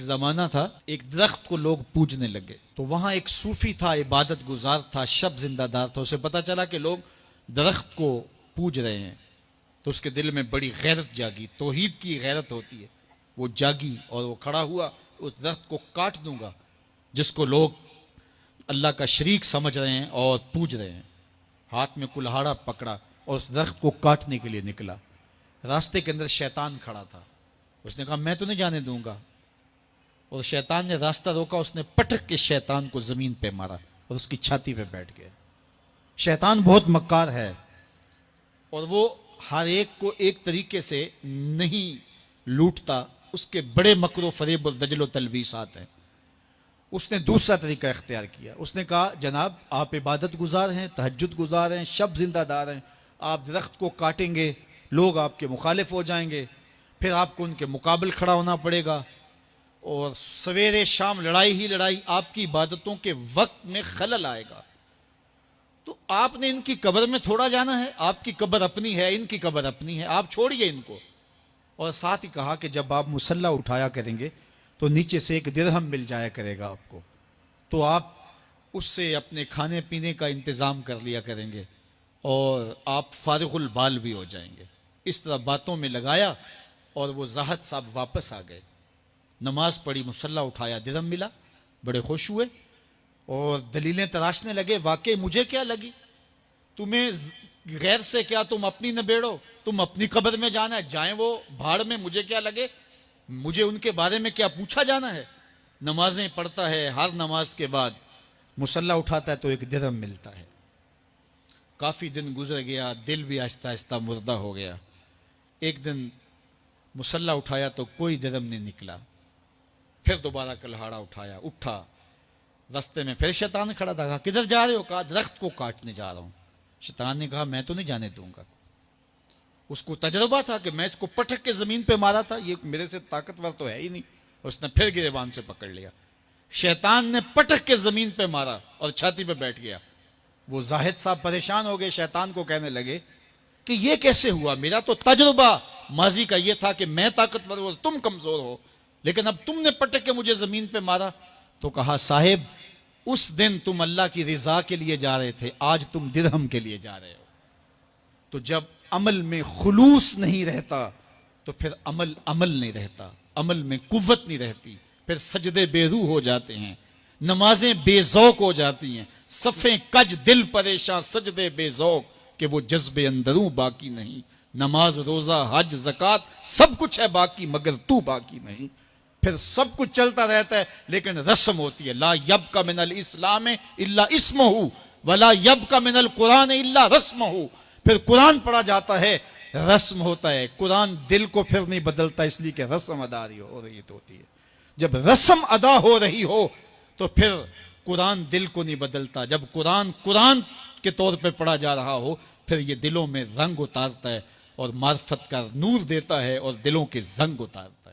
زمانہ تھا، ایک درخت کو لوگ پوجنے لگے، تو وہاں ایک صوفی تھا، عبادت گزار تھا، شب زندہ دار تھا. اسے پتا چلا کہ لوگ درخت کو پوج رہے ہیں، تو اس کے دل میں بڑی غیرت جاگی. توحید کی غیرت ہوتی ہے، وہ جاگی اور وہ کھڑا ہوا، اس درخت کو کاٹ دوں گا جس کو لوگ اللہ کا شریک سمجھ رہے ہیں اور پوج رہے ہیں. ہاتھ میں کلہاڑا پکڑا اور اس درخت کو کاٹنے کے لیے نکلا. راستے کے اندر شیطان کھڑا تھا. اس نے کہا میں تو نہیں جانے دوں گا، اور شیطان نے راستہ روکا. اس نے پٹک کے شیطان کو زمین پہ مارا اور اس کی چھاتی پہ بیٹھ گیا. شیطان بہت مکار ہے اور وہ ہر ایک کو ایک طریقے سے نہیں لوٹتا، اس کے بڑے مکر و فریب اور دجل و تلبیسات ہیں. اس نے دوسرا طریقہ اختیار کیا. اس نے کہا جناب آپ عبادت گزار ہیں، تہجد گزار ہیں، شب زندہ دار ہیں، آپ درخت کو کاٹیں گے، لوگ آپ کے مخالف ہو جائیں گے، پھر آپ کو ان کے مقابل کھڑا ہونا پڑے گا، اور سویرے شام لڑائی ہی لڑائی، آپ کی عبادتوں کے وقت میں خلل آئے گا. تو آپ نے ان کی قبر میں تھوڑا جانا ہے، آپ کی قبر اپنی ہے، ان کی قبر اپنی ہے، آپ چھوڑیے ان کو. اور ساتھ ہی کہا کہ جب آپ مصلی اٹھایا کریں گے تو نیچے سے 1 درہم مل جایا کرے گا آپ کو، تو آپ اس سے اپنے کھانے پینے کا انتظام کر لیا کریں گے اور آپ فارغ البال بھی ہو جائیں گے. اس طرح باتوں میں لگایا اور وہ زاہد صاحب واپس آ گئے. نماز پڑھی، مصلی اٹھایا، درہم ملا، بڑے خوش ہوئے اور دلیلیں تراشنے لگے. واقعی مجھے کیا لگی، تمہیں غیر سے کیا، تم اپنی نبیڑو، تم اپنی قبر میں جانا ہے، جائیں وہ بھاڑ میں، مجھے کیا لگے، مجھے ان کے بارے میں کیا پوچھا جانا ہے. نمازیں پڑھتا ہے، ہر نماز کے بعد مصلی اٹھاتا ہے تو 1 درہم ملتا ہے. کافی دن گزر گیا، دل بھی آہستہ آہستہ مردہ ہو گیا. ایک دن مصلی اٹھایا تو کوئی درہم نہیں نکلا. پھر دوبارہ کلہاڑا اٹھایا، اٹھا، رستے میں پھر شیطان کھڑا تھا. کہا کدھر جا رہے ہو؟ کہا درخت کو کاٹنے جا رہا ہوں. شیطان نے کہا میں تو نہیں جانے دوں گا. اس کو تجربہ تھا کہ میں اس کو پٹک کے زمین پہ مارا تھا، یہ میرے سے طاقتور تو ہے ہی نہیں. اس نے پھر گریبان سے پکڑ لیا. شیطان نے پٹک کے زمین پہ مارا اور چھاتی پہ بیٹھ گیا. وہ زاہد صاحب پریشان ہو گئے، شیطان کو کہنے لگے کہ یہ کیسے ہوا، میرا تو تجربہ ماضی کا یہ تھا کہ میں طاقتور ہوں تم کمزور ہو، لیکن اب تم نے پٹک کے مجھے زمین پہ مارا. تو کہا صاحب اس دن تم اللہ کی رضا کے لیے جا رہے تھے، آج تم درہم کے لیے جا رہے ہو. تو جب عمل میں خلوص نہیں رہتا تو پھر عمل نہیں رہتا، عمل میں قوت نہیں رہتی، پھر سجدے بے روح ہو جاتے ہیں، نمازیں بے ذوق ہو جاتی ہیں، صفیں کج دل پریشاں، سجدے بے ذوق کہ وہ جذب اندروں باقی نہیں. نماز، روزہ، حج، زکوٰۃ سب کچھ ہے باقی مگر تو باقی نہیں. پھر سب کچھ چلتا رہتا ہے لیکن رسم ہوتی ہے. لا یبقى من الاسلام الا اسمہ ولا یبقى من القرآن الا رسمہ. پھر قرآن پڑھا جاتا ہے، رسم ہوتا ہے. قرآن دل کو پھر نہیں بدلتا، اس لیے کہ رسم ادا ہو رہی ہوتی ہے. جب رسم ادا ہو رہی ہو تو پھر قرآن دل کو نہیں بدلتا. جب قرآن کے طور پہ پڑھا جا رہا ہو پھر یہ دلوں میں رنگ اتارتا ہے اور معرفت کا نور دیتا ہے اور دلوں کے زنگ اتارتا ہے.